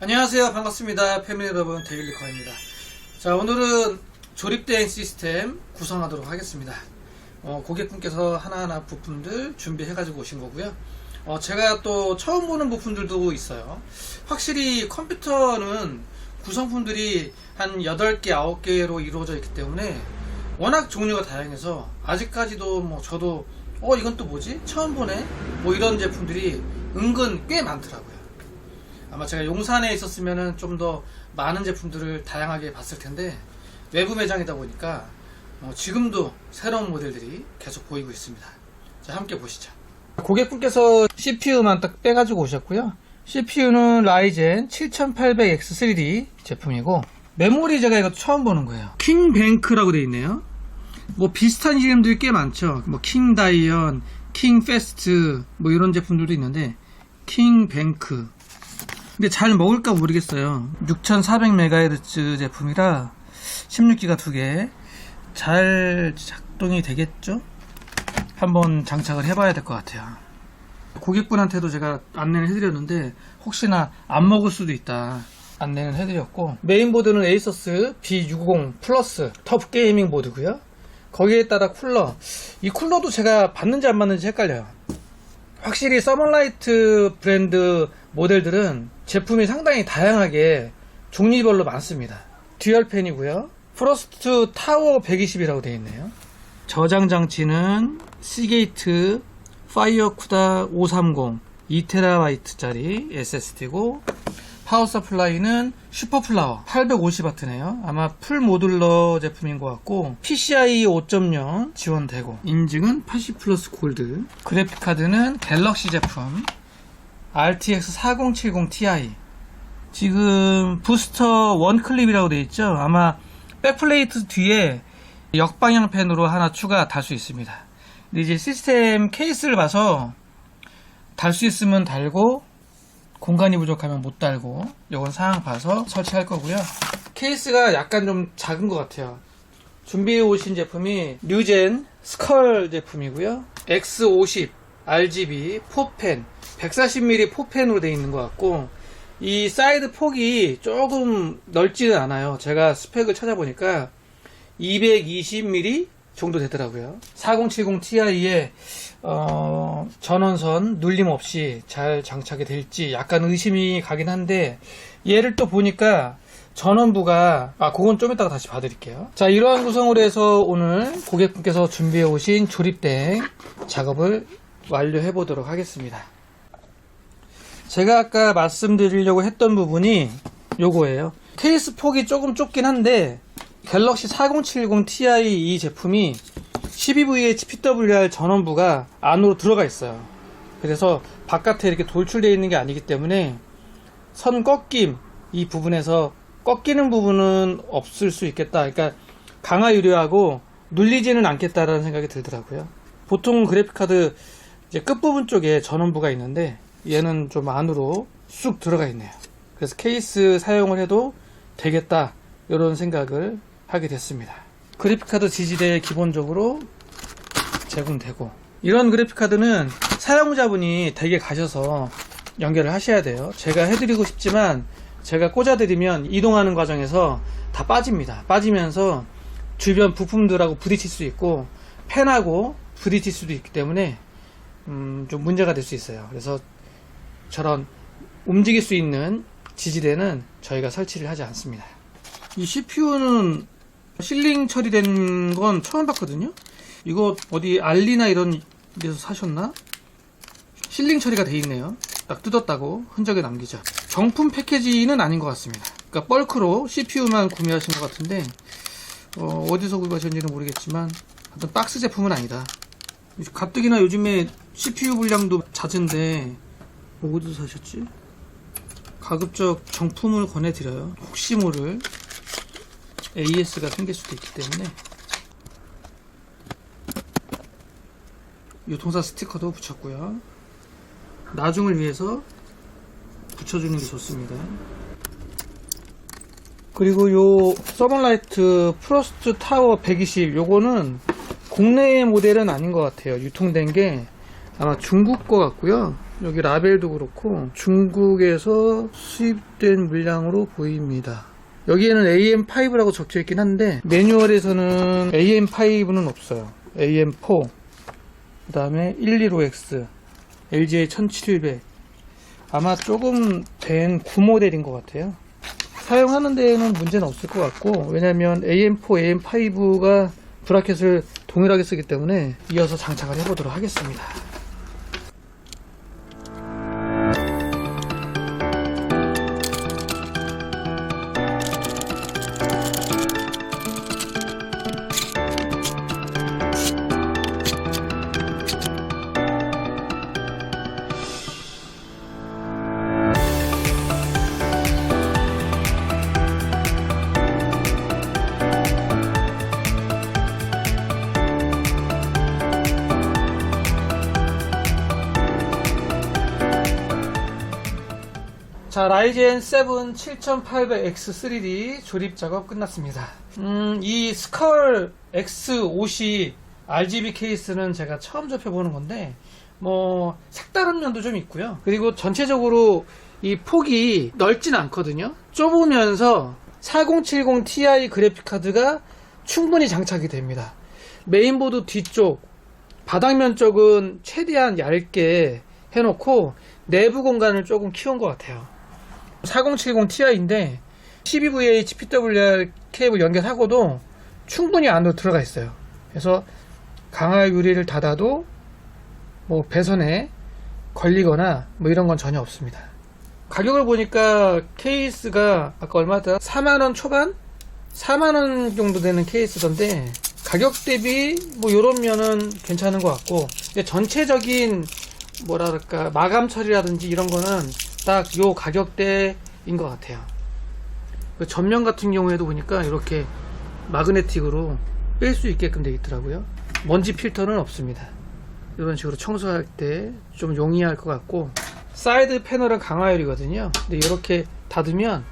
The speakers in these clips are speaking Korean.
안녕하세요. 반갑습니다. 패밀리 여러분, 데일리커입니다. 자, 오늘은 조립된 시스템 구성하도록 하겠습니다. 고객분께서 하나하나 부품들 준비해가지고 오신 거고요. 제가 또 처음 보는 부품들도 있어요. 확실히 컴퓨터는 구성품들이 한 8개, 9개로 이루어져 있기 때문에 워낙 종류가 다양해서 아직까지도 저도 이건 또 뭐지? 처음 보네? 이런 제품들이 은근 꽤 많더라고요. 아마 제가 용산에 있었으면 좀 더 많은 제품들을 다양하게 봤을 텐데 외부 매장이다 보니까 지금도 새로운 모델들이 계속 보이고 있습니다. 자, 함께 보시죠. 고객분께서 CPU만 딱 빼가지고 오셨고요. CPU는 라이젠 7800X3D 제품이고, 메모리 제가 이거 처음 보는 거예요. 킹뱅크라고 되어 있네요. 비슷한 이름들이 꽤 많죠. 킹다이언, 킹페스트 이런 제품들도 있는데, 킹뱅크. 근데 잘 먹을까 모르겠어요. 6400MHz 제품이라 16기가 2개 잘 작동이 되겠죠? 한번 장착을 해봐야 될 것 같아요. 고객분한테도 제가 안내를 해드렸는데 혹시나 안 먹을 수도 있다 안내를 해드렸고, 메인보드는 에이서스 B650 플러스 터프 게이밍 보드고요. 거기에 따라 쿨러, 이 쿨러도 제가 받는지 안 받는지 헷갈려요. 확실히 서멀라이트 브랜드 모델들은 제품이 상당히 다양하게 종류별로 많습니다. 듀얼팬이고요. 프로스트 타워 120이라고 되어 있네요. 저장 장치는 시게이트 파이어쿠다 530 2TB짜리 SSD고, 파워 서플라이는 슈퍼플라워 850W네요. 아마 풀 모듈러 제품인 것 같고, PCIe 5.0 지원되고, 인증은 80플러스 골드. 그래픽카드는 갤럭시 제품 RTX 4070 Ti. 지금 부스터 원클립이라고 되어 있죠. 아마 백플레이트 뒤에 역방향 펜으로 하나 추가 달 수 있습니다. 근데 이제 시스템 케이스를 봐서 달 수 있으면 달고, 공간이 부족하면 못 달고, 이건 상황 봐서 설치할 거고요. 케이스가 약간 좀 작은 것 같아요. 준비해 오신 제품이 류젠 스컬 제품이고요. X50 RGB 포펜 140mm 포펜으로 되어 있는 것 같고, 이 사이드 폭이 조금 넓지는 않아요. 제가 스펙을 찾아보니까 220mm 정도 되더라고요. 4070 Ti에 전원선 눌림 없이 잘 장착이 될지 약간 의심이 가긴 한데, 얘를 또 보니까 전원부가 그건 좀 이따가 다시 봐드릴게요. 자, 이러한 구성으로 해서 오늘 고객분께서 준비해 오신 조립된 작업을 완료해 보도록 하겠습니다. 제가 아까 말씀드리려고 했던 부분이 요거예요. 케이스 폭이 조금 좁긴 한데, 갤럭시 4070 Ti 이 제품이 12VH PWR 전원부가 안으로 들어가 있어요. 그래서 바깥에 이렇게 돌출되어 있는 게 아니기 때문에 선 꺾임, 이 부분에서 꺾이는 부분은 없을 수 있겠다. 그러니까 강화 유료하고 눌리지는 않겠다라는 생각이 들더라고요. 보통 그래픽카드 이제 끝부분 쪽에 전원부가 있는데, 얘는 좀 안으로 쑥 들어가 있네요. 그래서 케이스 사용을 해도 되겠다, 이런 생각을 하게 됐습니다. 그래픽카드 지지대에 기본적으로 제공되고, 이런 그래픽카드는 사용자분이 댁에 가셔서 연결을 하셔야 돼요. 제가 해드리고 싶지만 제가 꽂아드리면 이동하는 과정에서 다 빠집니다. 빠지면서 주변 부품들하고 부딪힐 수 있고 펜하고 부딪힐 수도 있기 때문에 좀 문제가 될 수 있어요. 그래서 저런 움직일 수 있는 지지대는 저희가 설치를 하지 않습니다. 이 CPU는 실링 처리된 건 처음 봤거든요. 이거 어디 알리나 이런 데서 사셨나? 실링 처리가 돼 있네요. 딱 뜯었다고 흔적이 남기죠. 정품 패키지는 아닌 것 같습니다. 그러니까 벌크로 CPU만 구매하신 것 같은데, 어디서 구매하셨는지는 모르겠지만 하여튼 박스 제품은 아니다. 가뜩이나 요즘에 CPU 분량도 잦은데 어디서 사셨지? 가급적 정품을 권해드려요. 혹시 모를 AS가 생길 수도 있기 때문에. 유통사 스티커도 붙였고요. 나중을 위해서 붙여주는 게 좋습니다. 그리고 요 서멀라이트 프로스트 타워 120, 요거는 국내의 모델은 아닌 것 같아요. 유통된 게 아마 중국 거 같고요. 여기 라벨도 그렇고 중국에서 수입된 물량으로 보입니다. 여기에는 AM5라고 적혀 있긴 한데 매뉴얼에서는 AM5는 없어요. AM4, 그 다음에 115X, LGA 1700. 아마 조금 된 구모델인 것 같아요. 사용하는 데에는 문제는 없을 것 같고, 왜냐면 AM4, AM5가 브라켓을 동일하게 쓰기 때문에 이어서 장착을 해보도록 하겠습니다. 자, 라이젠 7 7800X3D 조립 작업 끝났습니다. 이 스컬 X50 RGB 케이스는 제가 처음 접해보는 건데, 뭐 색다른 면도 좀 있고요. 그리고 전체적으로 이 폭이 넓진 않거든요. 좁으면서 4070 Ti 그래픽카드가 충분히 장착이 됩니다. 메인보드 뒤쪽 바닥면 쪽은 최대한 얇게 해놓고 내부 공간을 조금 키운 것 같아요. 4070 Ti인데 12VH PWR 케이블 연결하고도 충분히 안으로 들어가 있어요. 그래서 강화 유리를 닫아도 뭐 배선에 걸리거나 뭐 이런 건 전혀 없습니다. 가격을 보니까 케이스가 아까 얼마다 4만원 초반? 4만원 정도 되는 케이스던데 가격 대비 뭐 요런 면은 괜찮은 것 같고, 전체적인 뭐랄까 마감 처리라든지 이런 거는 딱 요 가격대인 것 같아요. 그 전면 같은 경우에도 보니까 이렇게 마그네틱으로 뺄 수 있게끔 되어 있더라고요. 먼지 필터는 없습니다. 이런 식으로 청소할 때 좀 용이할 것 같고, 사이드 패널은 강화열이거든요. 근데 이렇게 닫으면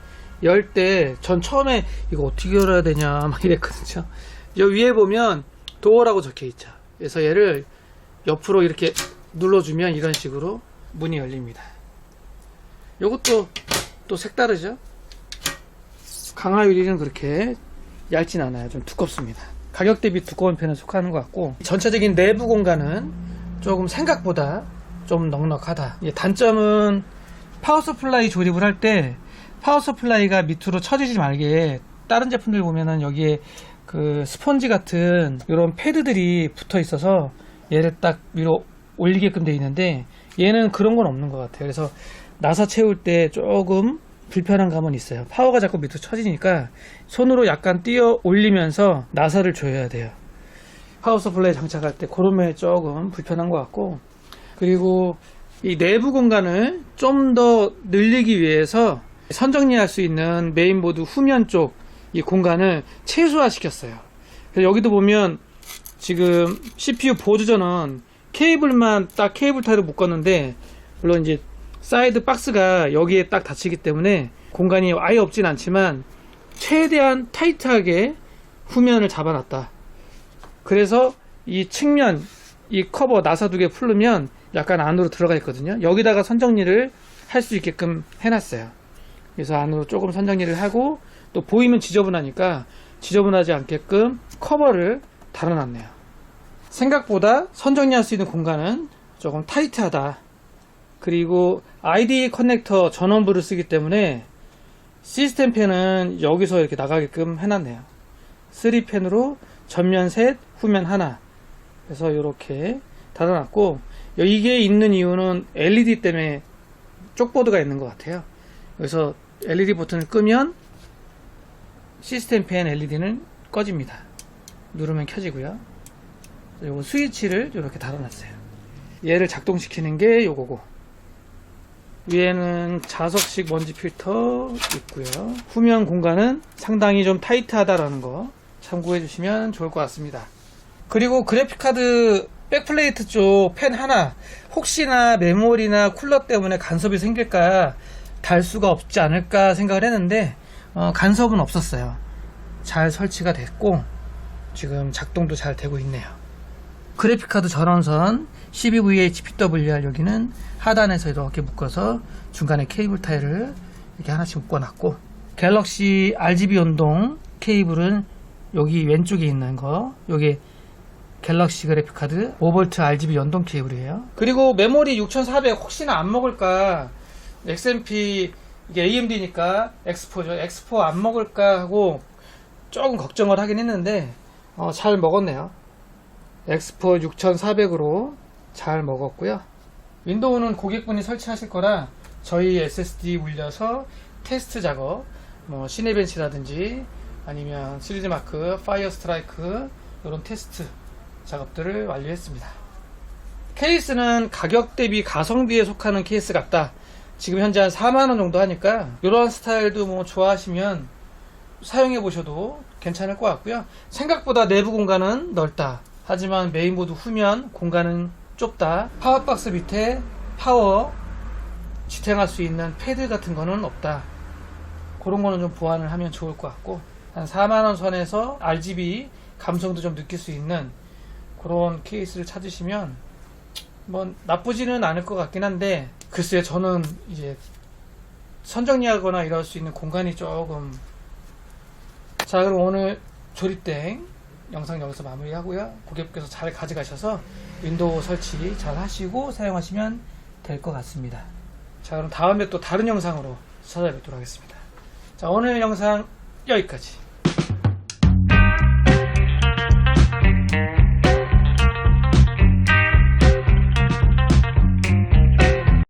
열 때 전 처음에 이거 어떻게 열어야 되냐 막 이랬거든요. 여 위에 보면 도어라고 적혀 있죠. 그래서 얘를 옆으로 이렇게 눌러주면 이런 식으로 문이 열립니다. 요것도 또 색다르죠. 강화 유리는 그렇게 얇진 않아요. 좀 두껍습니다. 가격 대비 두꺼운 편에 속하는 것 같고, 전체적인 내부 공간은 조금 생각보다 좀 넉넉하다. 단점은 파워 서플라이 조립을 할 때 파워 서플라이가 밑으로 처지지 말게 다른 제품들 보면은 여기에 그 스펀지 같은 이런 패드들이 붙어 있어서 얘를 딱 위로 올리게끔 되어 있는데, 얘는 그런 건 없는 것 같아요. 그래서 나사 채울 때 조금 불편한 감은 있어요. 파워가 자꾸 밑으로 처지니까 손으로 약간 띄어 올리면서 나사를 조여야 돼요. 파워 서플라이 장착할 때 그런 면이 조금 불편한 것 같고, 그리고 이 내부 공간을 좀 더 늘리기 위해서 선정리할 수 있는 메인보드 후면 쪽 이 공간을 최소화 시켰어요. 그래서 여기도 보면 지금 CPU 보조전원 케이블만 딱 케이블 타이로 묶었는데, 물론 이제 사이드 박스가 여기에 딱 닫히기 때문에 공간이 아예 없진 않지만 최대한 타이트하게 후면을 잡아놨다. 그래서 이 측면 이 커버 나사 두 개 풀르면 약간 안으로 들어가 있거든요. 여기다가 선정리를 할 수 있게끔 해놨어요. 그래서 안으로 조금 선정리를 하고, 또 보이면 지저분하니까 지저분하지 않게끔 커버를 달아놨네요. 생각보다 선정리할 수 있는 공간은 조금 타이트하다. 그리고 ID 커넥터 전원부를 쓰기 때문에 시스템 펜은 여기서 이렇게 나가게끔 해놨네요. 3펜으로 전면 셋, 후면 하나. 그래서 이렇게 달아놨고, 이게 있는 이유는 LED 때문에 쪽보드가 있는 것 같아요. 그래서 LED 버튼을 끄면 시스템 펜 LED는 꺼집니다. 누르면 켜지고요. 요거 스위치를 이렇게 달아놨어요. 얘를 작동시키는 게 요거고, 위에는 자석식 먼지 필터 있고요. 후면 공간은 상당히 좀 타이트하다라는 거 참고해 주시면 좋을 것 같습니다. 그리고 그래픽카드 백플레이트 쪽 펜 하나, 혹시나 메모리나 쿨러 때문에 간섭이 생길까 달 수가 없지 않을까 생각을 했는데, 간섭은 없었어요. 잘 설치가 됐고 지금 작동도 잘 되고 있네요. 그래픽카드 전원선 12VHPWR 여기는 하단에서 이렇게 묶어서 중간에 케이블 타일을 이렇게 하나씩 묶어놨고, 갤럭시 RGB 연동 케이블은 여기 왼쪽에 있는 거, 여기 갤럭시 그래픽카드 5V RGB 연동 케이블이에요. 그리고 메모리 6400 혹시나 안 먹을까, XMP 이게 AMD니까 X4죠. X4 안 먹을까 하고 조금 걱정을 하긴 했는데 잘 먹었네요. X4 6400으로 잘 먹었고요. 윈도우는 고객분이 설치하실 거라 저희 SSD 울려서 테스트 작업, 뭐 시네벤치라든지 아니면 시리즈마크, 파이어 스트라이크 이런 테스트 작업들을 완료했습니다. 케이스는 가격 대비 가성비에 속하는 케이스 같다. 지금 현재 한 4만원 정도 하니까 이런 스타일도 뭐 좋아하시면 사용해 보셔도 괜찮을 것 같고요. 생각보다 내부 공간은 넓다. 하지만 메인보드 후면 공간은 좁다. 파워박스 밑에 파워 지탱할 수 있는 패드 같은 거는 없다. 그런 거는 좀 보완을 하면 좋을 것 같고, 한 4만원 선에서 RGB 감성도 좀 느낄 수 있는 그런 케이스를 찾으시면 뭐 나쁘지는 않을 것 같긴 한데, 글쎄요, 저는 이제 선정리하거나 이럴 수 있는 공간이 조금. 자, 그럼 오늘 조립된 영상 여기서 마무리하고요. 고객께서 잘 가져가셔서 윈도우 설치 잘 하시고 사용하시면 될 것 같습니다. 자, 그럼 다음에 또 다른 영상으로 찾아뵙도록 하겠습니다. 자, 오늘 영상 여기까지.